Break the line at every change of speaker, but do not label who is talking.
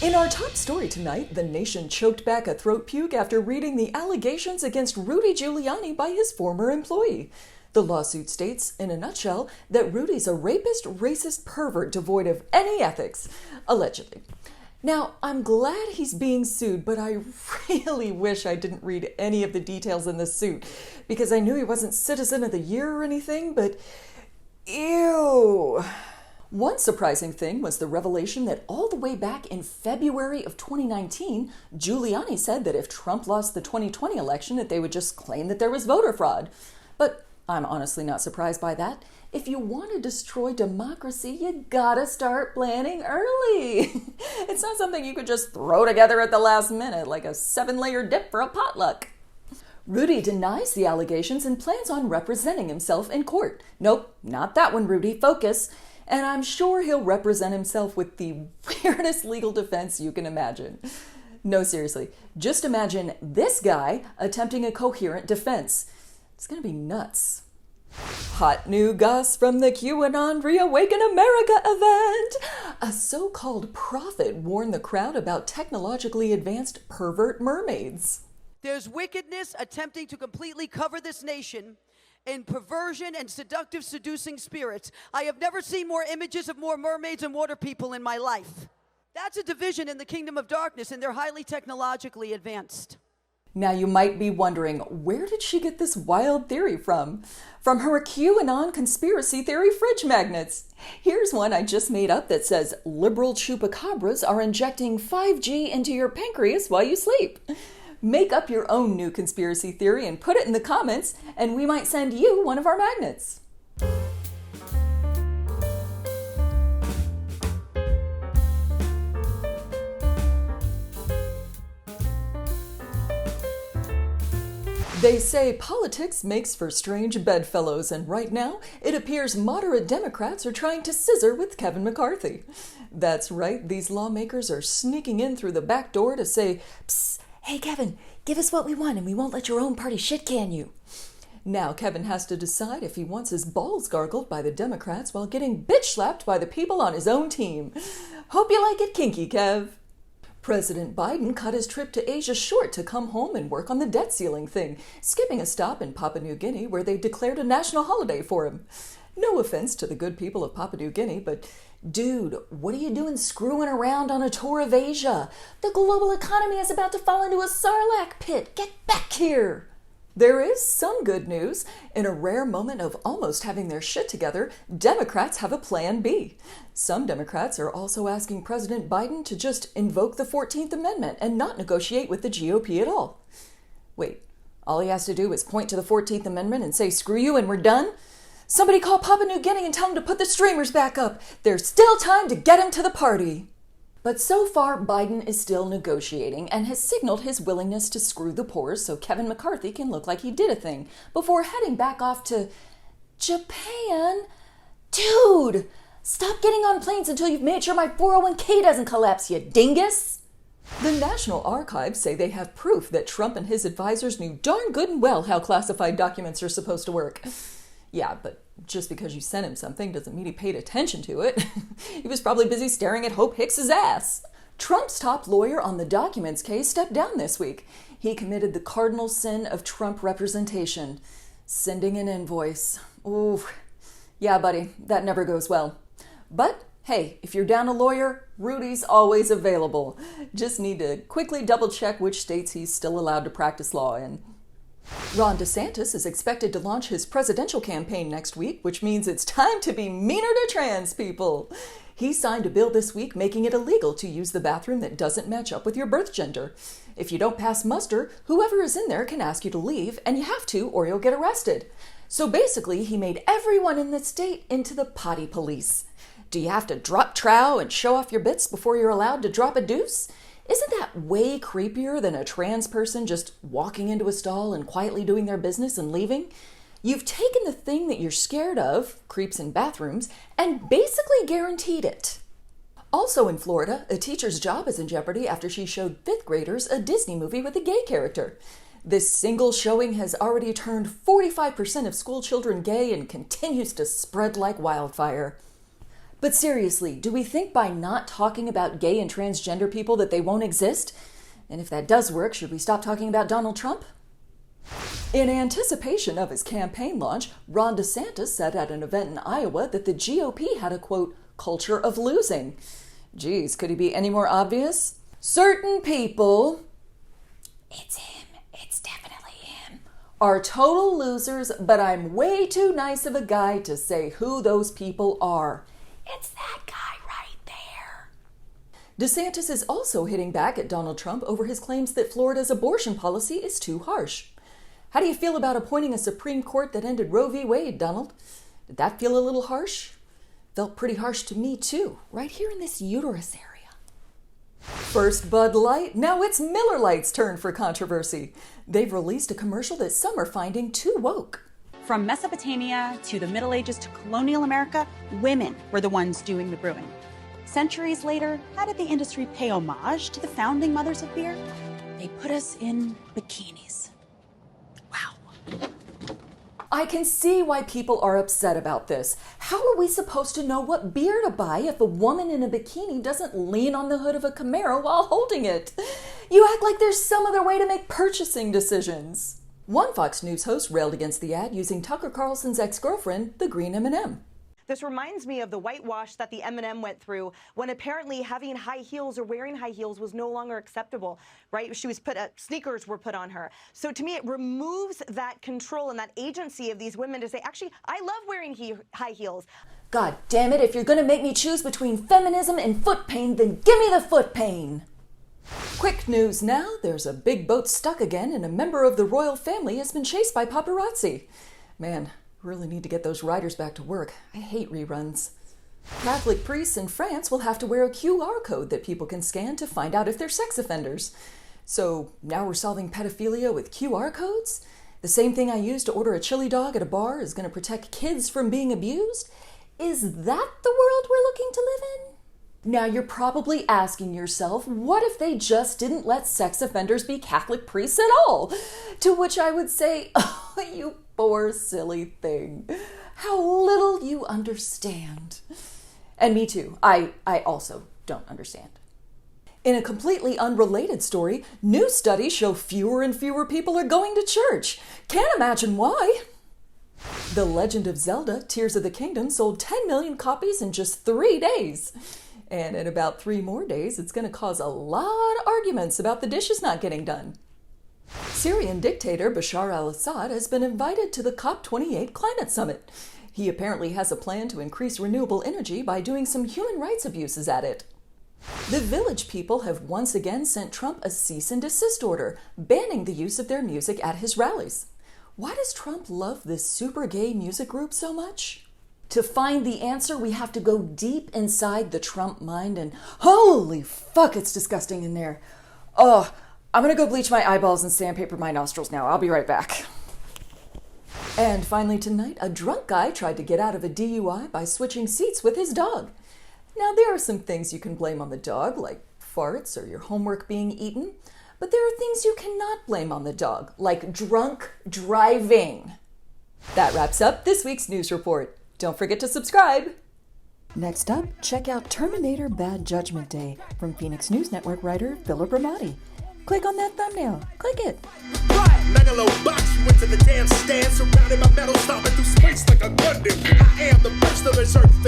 In our top story tonight, the nation choked back a throat puke after reading the allegations against Rudy Giuliani by his former employee. The lawsuit states, in a nutshell, that Rudy's a rapist, racist pervert devoid of any ethics, allegedly. Now, I'm glad he's being sued, but I really wish I didn't read any of the details in the suit, because I knew he wasn't Citizen of the Year or anything, but ew. One surprising thing was the revelation that all the way back in February of 2019, Giuliani said that if Trump lost the 2020 election, that they would just claim that there was voter fraud. But I'm honestly not surprised by that. If you want to destroy democracy, you gotta start planning early. It's not something you could just throw together at the last minute, like a 7-layer dip for a potluck. Rudy denies the allegations and plans on representing himself in court. Nope, not that one, Rudy. Focus. And I'm sure he'll represent himself with the weirdest legal defense you can imagine. No, seriously, just imagine this guy attempting a coherent defense. It's gonna be nuts. Hot new goss from the QAnon Reawaken America event. A so-called prophet warned the crowd about technologically advanced pervert mermaids.
There's wickedness attempting to completely cover this nation in perversion and seducing spirits. I have never seen more images of more mermaids and water people in my life. That's a division in the kingdom of darkness, and they're highly technologically advanced.
Now you might be wondering, where did she get this wild theory from? From her QAnon conspiracy theory fridge magnets. Here's one I just made up that says liberal chupacabras are injecting 5G into your pancreas while you sleep. Make up your own new conspiracy theory and put it in the comments, and we might send you one of our magnets. They say politics makes for strange bedfellows, and right now it appears moderate Democrats are trying to scissor with Kevin McCarthy. That's right, these lawmakers are sneaking in through the back door to say, "Psst, hey Kevin, give us what we want and we won't let your own party shit-can you." Now Kevin has to decide if he wants his balls gargled by the Democrats while getting bitch-slapped by the people on his own team. Hope you like it kinky, Kev. President Biden cut his trip to Asia short to come home and work on the debt ceiling thing, skipping a stop in Papua New Guinea where they declared a national holiday for him. No offense to the good people of Papua New Guinea, but dude, what are you doing screwing around on a tour of Asia? The global economy is about to fall into a sarlacc pit. Get back here. There is some good news. In a rare moment of almost having their shit together, Democrats have a plan B. Some Democrats are also asking President Biden to just invoke the 14th Amendment and not negotiate with the GOP at all. Wait, all he has to do is point to the 14th Amendment and say, "Screw you," and we're done? Somebody call Papua New Guinea and tell them to put the streamers back up. There's still time to get him to the party. But so far, Biden is still negotiating and has signaled his willingness to screw the pores so Kevin McCarthy can look like he did a thing before heading back off to Japan. Dude, stop getting on planes until you've made sure my 401k doesn't collapse, you dingus. The National Archives say they have proof that Trump and his advisors knew darn good and well how classified documents are supposed to work. Yeah, but just because you sent him something doesn't mean he paid attention to it. He was probably busy staring at Hope Hicks's ass. Trump's top lawyer on the documents case stepped down this week. He committed the cardinal sin of Trump representation, sending an invoice. Ooh, yeah, buddy, that never goes well. But hey, if you're down a lawyer, Rudy's always available. Just need to quickly double check which states he's still allowed to practice law in. Ron DeSantis is expected to launch his presidential campaign next week, which means it's time to be meaner to trans people. He signed a bill this week making it illegal to use the bathroom that doesn't match up with your birth gender. If you don't pass muster, whoever is in there can ask you to leave, and you have to or you'll get arrested. So basically, he made everyone in the state into the potty police. Do you have to drop trow and show off your bits before you're allowed to drop a deuce? Isn't that way creepier than a trans person just walking into a stall and quietly doing their business and leaving? You've taken the thing that you're scared of, creeps in bathrooms, and basically guaranteed it. Also in Florida, a teacher's job is in jeopardy after she showed fifth graders a Disney movie with a gay character. This single showing has already turned 45% of school children gay and continues to spread like wildfire. But seriously, do we think by not talking about gay and transgender people that they won't exist? And if that does work, should we stop talking about Donald Trump? In anticipation of his campaign launch, Ron DeSantis said at an event in Iowa that the GOP had a, quote, culture of losing. Geez, could he be any more obvious? Certain people, it's him, it's definitely him, are total losers, but I'm way too nice of a guy to say who those people are. It's that guy right there. DeSantis is also hitting back at Donald Trump over his claims that Florida's abortion policy is too harsh. How do you feel about appointing a Supreme Court that ended Roe v. Wade, Donald? Did that feel a little harsh? Felt pretty harsh to me, too, right here in this uterus area. First Bud Light, now it's Miller Lite's turn for controversy. They've released a commercial that some are finding too woke.
From Mesopotamia to the Middle Ages to colonial America, women were the ones doing the brewing. Centuries later, how did the industry pay homage to the founding mothers of beer? They put us in bikinis. Wow.
I can see why people are upset about this. How are we supposed to know what beer to buy if a woman in a bikini doesn't lean on the hood of a Camaro while holding it? You act like there's some other way to make purchasing decisions. One Fox News host railed against the ad using Tucker Carlson's ex-girlfriend, the green M&M.
This reminds me of the whitewash that the M&M went through when apparently having high heels or wearing high heels was no longer acceptable, right? She was sneakers were put on her. So to me, it removes that control and that agency of these women to say, actually, I love wearing high heels.
God damn it, if you're gonna make me choose between feminism and foot pain, then give me the foot pain. Quick news now, there's a big boat stuck again and a member of the royal family has been chased by paparazzi. Man, really need to get those writers back to work. I hate reruns. Catholic priests in France will have to wear a QR code that people can scan to find out if they're sex offenders. So now we're solving pedophilia with QR codes? The same thing I used to order a chili dog at a bar is going to protect kids from being abused? Is that the world we're looking to live in? Now you're probably asking yourself, what if they just didn't let sex offenders be Catholic priests at all? To which I would say, oh, you poor silly thing. How little you understand. And me too. I also don't understand. In a completely unrelated story, new studies show fewer and fewer people are going to church. Can't imagine why. The Legend of Zelda, Tears of the Kingdom sold 10 million copies in just 3 days. And in about 3 more days, it's going to cause a lot of arguments about the dishes not getting done. Syrian dictator Bashar Al-Assad has been invited to the COP28 climate summit. He apparently has a plan to increase renewable energy by doing some human rights abuses at it. The Village People have once again sent Trump a cease and desist order, banning the use of their music at his rallies. Why does Trump love this super gay music group so much? To find the answer, we have to go deep inside the Trump mind and holy fuck, it's disgusting in there. Oh, I'm gonna go bleach my eyeballs and sandpaper my nostrils now. I'll be right back. And finally tonight, a drunk guy tried to get out of a DUI by switching seats with his dog. Now there are some things you can blame on the dog, like farts or your homework being eaten, but there are things you cannot blame on the dog, like drunk driving. That wraps up this week's news report. Don't forget to subscribe. Next up, check out Terminator Bad Judgment Day from Phoenix News Network writer Philip Ramadi. Click on that thumbnail. Click it.
Megalo box, you went to the damn stand, surrounded by metal, stomping through space like a Gundam. I am the first of the earth.